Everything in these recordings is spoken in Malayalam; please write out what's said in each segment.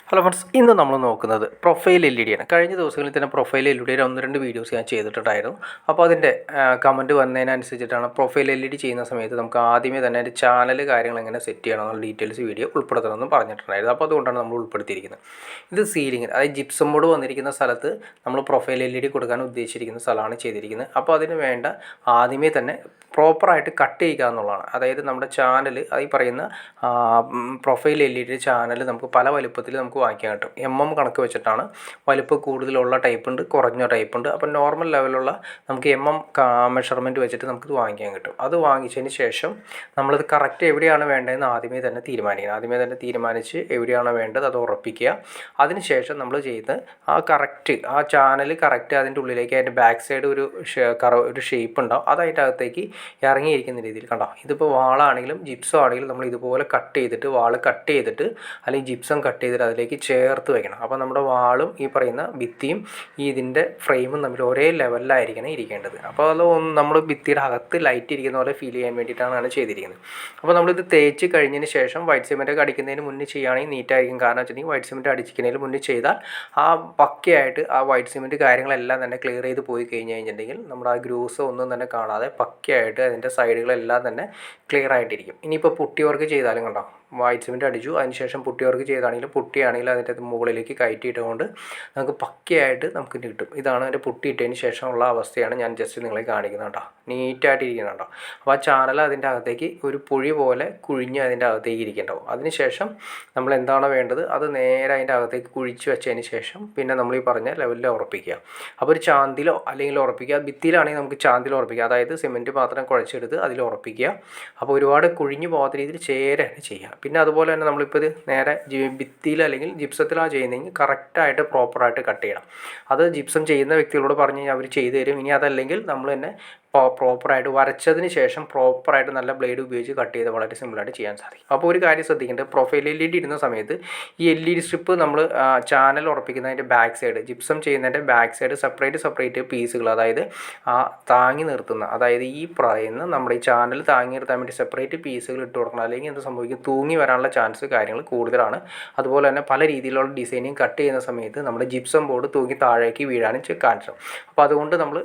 ഹലോ ഫ്രണ്ട്സ്, ഇന്ന് നമ്മൾ നോക്കുന്നത് പ്രൊഫൈൽ LED ആണ്. കഴിഞ്ഞ ദിവസങ്ങളിൽ തന്നെ പ്രൊഫൈൽ LED ഒന്ന് രണ്ട് വീഡിയോസ് ഞാൻ ചെയ്തിട്ടുണ്ടായിരുന്നു. അപ്പോൾ അതിൻ്റെ കമൻറ്റ് വന്നതിനനുസരിച്ചിട്ടാണ് പ്രൊഫൈൽ LED ചെയ്യുന്ന സമയത്ത് നമുക്ക് ആദ്യമേ തന്നെ അതിൻ്റെ ചാനൽ കാര്യങ്ങൾ എങ്ങനെ സെറ്റ് ചെയ്യണം എന്നുള്ള ഡീറ്റെയിൽസ് വീഡിയോ ഉൾപ്പെടുത്തണമെന്ന് പറഞ്ഞിട്ടുണ്ടായിരുന്നു. അപ്പോൾ അതുകൊണ്ടാണ് നമ്മൾ ഉൾപ്പെടുത്തിയിരിക്കുന്നത്. ഇത് സീലിംഗ്, അതായത് ജിപ്സം ബോർഡ് വന്നിരിക്കുന്ന സ്ഥലത്ത് നമ്മൾ പ്രൊഫൈൽ LED കൊടുക്കാൻ ഉദ്ദേശിച്ചിരിക്കുന്ന സ്ഥലമാണ് ചെയ്തിരിക്കുന്നത്. അപ്പോൾ അതിന് വേണ്ട ആദ്യമേ തന്നെ പ്രോപ്പറായിട്ട് കട്ട് ചെയ്യുക എന്നുള്ളതാണ്. അതായത് നമ്മുടെ ചാനൽ, ഈ പറയുന്ന പ്രൊഫൈൽ LED ചാനൽ നമുക്ക് പല വലുപ്പത്തിൽ നമുക്ക് വാങ്ങിക്കാൻ കിട്ടും. കണക്ക് വെച്ചിട്ടാണ്. വലുപ്പം കൂടുതലുള്ള ടൈപ്പ് ഉണ്ട്, കുറഞ്ഞ ടൈപ്പ് ഉണ്ട്. അപ്പോൾ നോർമൽ ലെവലുള്ള നമുക്ക് മെഷർമെൻറ്റ് വെച്ചിട്ട് നമുക്കിത് വാങ്ങിക്കാൻ കിട്ടും. അത് വാങ്ങിച്ചതിന് ശേഷം നമ്മളത് കറക്റ്റ് എവിടെയാണ് വേണ്ടതെന്ന് ആദ്യമേ തന്നെ തീരുമാനിക്കണം. ആദ്യമേ തന്നെ തീരുമാനിച്ച് എവിടെയാണോ വേണ്ടത് അത് ഉറപ്പിക്കുക. അതിനുശേഷം നമ്മൾ ചെയ്ത് ആ ചാനൽ കറക്റ്റ് അതിൻ്റെ ഉള്ളിലേക്ക് അതിൻ്റെ ബാക്ക് സൈഡ് ഒരു ഷേപ്പ് ഉണ്ടാവും. അത് അതിൻ്റെ അകത്തേക്ക് ഇറങ്ങിയിരിക്കുന്ന രീതിയിൽ കണ്ടോ. ഇതിപ്പോൾ വാളാണെങ്കിലും ജിപ്സം ആണെങ്കിലും നമ്മൾ ഇതുപോലെ കട്ട് ചെയ്തിട്ട് അല്ലെങ്കിൽ ജിപ്സം കട്ട് ചെയ്തിട്ട് അതിലേക്ക് ചേർത്ത് വയ്ക്കണം. അപ്പോൾ നമ്മുടെ വാളും ഈ പറയുന്ന ഭിത്തിയും ഇതിൻ്റെ ഫ്രെയിമും തമ്മിൽ ഒരേ ലെവലിലായിരിക്കണം ഇരിക്കേണ്ടത്. അപ്പോൾ അത് നമ്മൾ ഭിത്തിയുടെ അകത്ത് ലൈറ്റ് ഇരിക്കുന്ന പോലെ ഫീൽ ചെയ്യാൻ വേണ്ടിയിട്ടാണ് ചെയ്തിരിക്കുന്നത്. അപ്പോൾ നമ്മളിത് തേച്ച് കഴിഞ്ഞതിന് ശേഷം വൈറ്റ് സിമെൻറ്റൊക്കെ അടിക്കുന്നതിന് മുന്നേ ചെയ്യുകയാണെങ്കിൽ നീറ്റായിരിക്കും. കാരണം വെച്ചിട്ടുണ്ടെങ്കിൽ വൈറ്റ് സിമെൻറ്റ് അടിക്കുന്നതിന് മുന്നേ ചെയ്താൽ ആ പക്കയായിട്ട് ആ വൈറ്റ് സിമെൻറ്റ് കാര്യങ്ങളെല്ലാം തന്നെ ക്ലിയർ ചെയ്ത് പോയി കഴിഞ്ഞിട്ടുണ്ടെങ്കിൽ നമ്മുടെ ആ ഗ്രൂസ് ഒന്നും തന്നെ കാണാതെ പക്കയായിട്ട് അതിൻ്റെ സൈഡുകളെല്ലാം തന്നെ ക്ലിയർ ആയിട്ടിരിക്കും. ഇനിയിപ്പോൾ പുട്ടി വർക്ക് ചെയ്താലും കണ്ടോ, വൈറ്റ് സിമെൻറ്റ് അടിച്ചു, അതിനുശേഷം പുട്ടി വർക്ക് ചെയ്താണെങ്കിലും പുട്ടിയാണെങ്കിലും അതിൻ്റെ മുകളിലേക്ക് കയറ്റിയിട്ടുകൊണ്ട് നമുക്ക് പക്കയായിട്ട് നമുക്ക് കിട്ടും. ഇതാണ് അതിൻ്റെ പുട്ടി ഇട്ടതിന് ശേഷമുള്ള അവസ്ഥയാണ് ഞാൻ ജസ്റ്റ് നിങ്ങളെ കാണിക്കുന്നത് കേട്ടോ. നീറ്റായിട്ടിരിക്കണം കേട്ടോ. അപ്പോൾ ആ ചാനൽ അതിൻ്റെ അകത്തേക്ക് ഒരു പുഴി പോലെ കുഴിഞ്ഞ് അതിൻ്റെ അകത്തേക്ക് ഇരിക്കേണ്ടാവും. അതിനുശേഷം നമ്മൾ എന്താണോ വേണ്ടത് അത് നേരെ അതിൻ്റെ അകത്തേക്ക് കുഴിച്ച് വെച്ചതിന് ശേഷം പിന്നെ നമ്മൾ ഈ പറഞ്ഞ ലെവലിൽ ഉറപ്പിക്കുക. അപ്പോൾ ഒരു ചാന്തിലോ അല്ലെങ്കിൽ ഉറപ്പിക്കുക. ഭിത്തിയിലാണെങ്കിൽ നമുക്ക് ചാന്തിൽ ഉറപ്പിക്കുക, അതായത് സിമെൻറ്റ് മാത്രം കുഴച്ചെടുത്ത് അതിൽ ഉറപ്പിക്കുക. അപ്പോൾ ഒരുപാട് കുഴിഞ്ഞു പോകാത്ത രീതിയിൽ ചേരാണ് ചെയ്യുക. പിന്നെ അതുപോലെ തന്നെ നമ്മളിപ്പോൾ ഇത് നേരെ ഭിത്തിയിൽ അല്ലെങ്കിൽ ജിപ്സത്തിലാണ് ചെയ്യുന്നതെങ്കിൽ കറക്റ്റായിട്ട് പ്രോപ്പറായിട്ട് കട്ട് ചെയ്യണം. അത് ജിപ്സം ചെയ്യുന്ന വ്യക്തികളോട് പറഞ്ഞു കഴിഞ്ഞാൽ അവർ ചെയ്തു തരും. ഇനി അതല്ലെങ്കിൽ നമ്മൾ തന്നെ പ്രോപ്പറായിട്ട് വരച്ചതിന് ശേഷം പ്രോപ്പറായിട്ട് നല്ല ബ്ലേഡ് ഉപയോഗിച്ച് കട്ട് ചെയ്ത് വളരെ സിമ്പിളായിട്ട് ചെയ്യാൻ സാധിക്കും. അപ്പോൾ ഒരു കാര്യം ശ്രദ്ധിക്കേണ്ടത്, പ്രൊഫൈൽ LED ഇടുന്ന സമയത്ത് ഈ LED സ്ട്രിപ്പ് നമ്മൾ ചാനൽ ഉറപ്പിക്കുന്നതിൻ്റെ ബാക്ക് സൈഡ്, ജിപ്സം ചെയ്യുന്നതിൻ്റെ ബാക്ക് സൈഡ് സെപ്പറേറ്റ് പീസുകൾ, അതായത് താങ്ങി നിർത്തുന്ന, അതായത് ഈ പറയുന്ന നമ്മുടെ ഈ ചാനൽ താങ്ങി നിർത്താൻ വേണ്ടി സെപ്പറേറ്റ് പീസുകൾ ഇട്ട് കൊടുക്കണം. അല്ലെങ്കിൽ എന്ത് സംഭവിക്കും, തൂങ്ങി വരാനുള്ള ചാൻസ് കാര്യങ്ങൾ കൂടുതലാണ്. അതുപോലെ തന്നെ പല രീതിയിലുള്ള ഡിസൈനിങ് കട്ട് ചെയ്യുന്ന സമയത്ത് നമ്മുടെ ജിപ്സം ബോർഡ് തൂങ്ങി താഴേക്ക് വീഴാനും കാണിച്ചു. അപ്പോൾ അതുകൊണ്ട് നമ്മൾ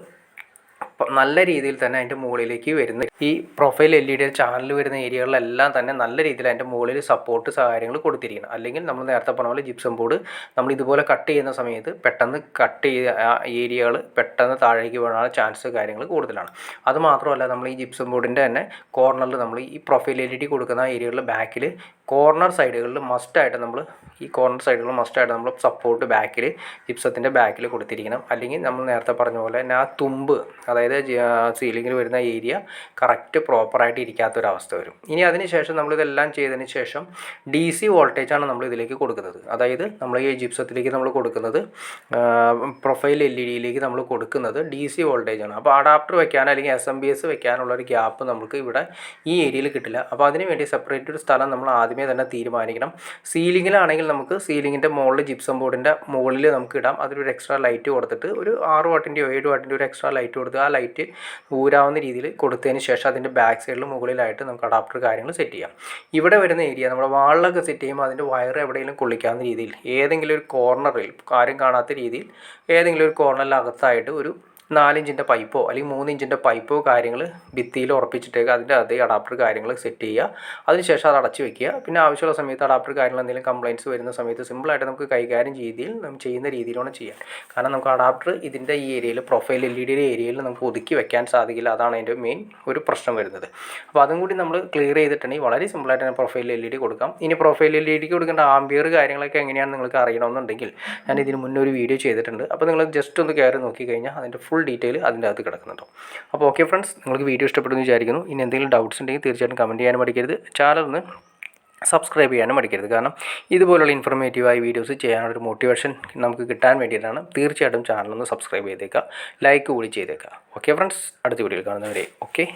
നല്ല രീതിയിൽ തന്നെ അതിൻ്റെ മുകളിലേക്ക് വരുന്ന ഈ പ്രൊഫൈൽ LED ചാനൽ വരുന്ന ഏരിയകളിലെല്ലാം തന്നെ നല്ല രീതിയിൽ അതിൻ്റെ മുകളിൽ സപ്പോർട്ട് കാര്യങ്ങൾ കൊടുത്തിരിക്കണം. അല്ലെങ്കിൽ നമ്മൾ നേരത്തെ പറഞ്ഞ പോലെ ജിപ്സം ബോർഡ് നമ്മൾ ഇതുപോലെ കട്ട് ചെയ്യുന്ന സമയത്ത് പെട്ടെന്ന് കട്ട് ചെയ്ത ഏരിയകൾ പെട്ടെന്ന് താഴേക്ക് വീഴാനുള്ള ചാൻസ് കാര്യങ്ങൾ കൂടുതലാണ്. അതുമാത്രമല്ല, നമ്മൾ ഈ ജിപ്സം ബോർഡിൻ്റെ തന്നെ കോർണറിൽ നമ്മൾ ഈ പ്രൊഫൈൽ LED കൊടുക്കുന്ന ഏരിയകളിൽ ബാക്കിൽ കോർണർ സൈഡുകളിൽ മസ്റ്റായിട്ട് നമ്മൾ സപ്പോർട്ട് ബാക്കിൽ ജിപ്സത്തിൻ്റെ ബാക്കിൽ കൊടുത്തിരിക്കണം. അല്ലെങ്കിൽ നമ്മൾ നേരത്തെ പറഞ്ഞ പോലെ തന്നെ ആ തുമ്പ്, അതായത് സീലിങ്ങിൽ വരുന്ന ഏരിയ കറക്റ്റ് പ്രോപ്പറായിട്ട് ഇരിക്കാത്തൊരവസ്ഥ വരും. ഇനി അതിനുശേഷം നമ്മളിതെല്ലാം ചെയ്തതിന് ശേഷം DC വോൾട്ടേജാണ് നമ്മൾ ഇതിലേക്ക് കൊടുക്കുന്നത്. അതായത് നമ്മൾ ഈ ജിപ്സത്തിലേക്ക് നമ്മൾ കൊടുക്കുന്നത്, പ്രൊഫൈൽ LEDയിലേക്ക് നമ്മൾ കൊടുക്കുന്നത് DC വോൾട്ടേജാണ്. അപ്പോൾ അഡാപ്റ്റർ വെക്കാൻ അല്ലെങ്കിൽ SMPS വെക്കാനുള്ള ഒരു ഗ്യാപ്പ് നമുക്ക് ഇവിടെ ഈ ഏരിയയിൽ കിട്ടില്ല. അപ്പോൾ അതിന് വേണ്ടി സെപ്പറേറ്റ് ഒരു സ്ഥലം നമ്മൾ ആദ്യമേ തന്നെ തീരുമാനിക്കണം. സീലിങ്ങിലാണെങ്കിൽ നമുക്ക് സീലിങ്ങിൻ്റെ മുകളിൽ ജിപ്സം ബോർഡിൻ്റെ മുകളിൽ നമുക്ക് ഇടാം. അതിലൊരു എക്സ്ട്രാ ലൈറ്റ് കൊടുത്തിട്ട് ഒരു 6 വാട്ടിൻ്റെയോ 7 വാട്ടിൻ്റെയോ ഒരു എക്സ്ട്രാ ലൈറ്റ് കൊടുത്ത് ആ ലൈറ്റ് ഊരാവുന്ന രീതിയിൽ കൊടുത്തതിന് ശേഷം അതിൻ്റെ ബാക്ക് സൈഡിൽ മുകളിലായിട്ട് നമുക്ക് അഡാപ്റ്റർ കാര്യങ്ങൾ സെറ്റ് ചെയ്യാം. ഇവിടെ വരുന്ന ഏരിയ നമ്മുടെ വാളിലൊക്കെ സെറ്റ് ചെയ്യുമ്പോൾ അതിൻ്റെ വയർ എവിടെയെങ്കിലും കൊള്ളിക്കാവുന്ന രീതിയിൽ ഏതെങ്കിലും ഒരു കോർണറിൽ, ആരും കാണാത്ത രീതിയിൽ ഏതെങ്കിലും ഒരു കോർണറിലകത്തായിട്ട് ഒരു 4 ഇഞ്ചിൻ്റെ പൈപ്പോ അല്ലെങ്കിൽ 3 ഇഞ്ചിൻ്റെ പൈപ്പോ കാര്യങ്ങൾ ഭിത്തിയിൽ ഉറപ്പിച്ചിട്ടേക്ക് അതിൻ്റെ അതേ അഡാപ്റ്റർ കാര്യങ്ങൾ സെറ്റ് ചെയ്യുക. അതിനുശേഷം അത് അടച്ച് വെക്കുക. പിന്നെ ആവശ്യമുള്ള സമയത്ത് അഡാപ്റ്റർ കാര്യങ്ങൾ എന്തെങ്കിലും കംപ്ലയിൻറ്റ്സ് വരുന്ന സമയത്ത് സിമ്പിളായിട്ട് നമുക്ക് കൈകാര്യം ചെയ്യുന്ന രീതിയിലാണ് ചെയ്യാൻ. കാരണം നമുക്ക് അഡാപ്റ്റർ ഇതിൻ്റെ ഈ ഏരിയയിൽ പ്രൊഫൈൽ LED ഏരിയയിൽ നമുക്ക് ഒതുക്കി വെക്കാൻ സാധിക്കില്ല. അതാണ് അതിൻ്റെ മെയിൻ ഒരു പ്രശ്നം വരുന്നത്. അപ്പോൾ അതും കൂടി നമ്മൾ ക്ലിയർ ചെയ്തിട്ടുണ്ടെങ്കിൽ വളരെ സിമ്പിളായിട്ട് തന്നെ പ്രൊഫൈൽ LED കൊടുക്കാം. ഇനി പ്രൊഫൈൽ LEDക്ക് കൊടുക്കേണ്ട ആംബിയർ കാര്യങ്ങളൊക്കെ എങ്ങനെയാണെന്ന് നിങ്ങൾക്ക് അറിയണമെന്നുണ്ടെങ്കിൽ ഞാൻ ഇതിന് മുന്നേ ഒരു വീഡിയോ ചെയ്തിട്ടുണ്ട്. അപ്പോൾ നിങ്ങൾ ജസ്റ്റ് ഒന്ന് കയറി നോക്കിക്കഴിഞ്ഞാൽ അതിൻ്റെ ഫുൾ ഡീറ്റെയിൽ അതിൻ്റെ അകത്ത് കിടക്കുന്നുണ്ടോ. അപ്പോൾ ഓക്കെ ഫ്രണ്ട്സ്, നിങ്ങൾക്ക് വീഡിയോ ഇഷ്ടപ്പെടുമെന്ന് വിചാരിക്കുന്നു. ഇനി എന്തെങ്കിലും ഡൗട്ട്സ് ഉണ്ടെങ്കിൽ തീർച്ചയായിട്ടും കമൻറ്റ് ചെയ്യാനും മടിക്കരുത്. ചാനൽ ഒന്ന് സബ്സ്ക്രൈബ് ചെയ്യാനും മടിക്കരുത്. കാരണം ഇതുപോലുള്ള ഇൻഫോർമേറ്റീവായ വീഡിയോസ് ചെയ്യാനൊരു മോട്ടിവേഷൻ നമുക്ക് കിട്ടാൻ വേണ്ടിയിട്ടാണ്. തീർച്ചയായിട്ടും ചാനലൊന്ന് സബ്സ്ക്രൈബ് ചെയ്തേക്കുക, ലൈക്ക് കൂടി ചെയ്തേക്കുക. ഓക്കെ ഫ്രണ്ട്സ്, അടുത്ത വീഡിയോയിൽ കാണുന്നവരെ ഓക്കെ.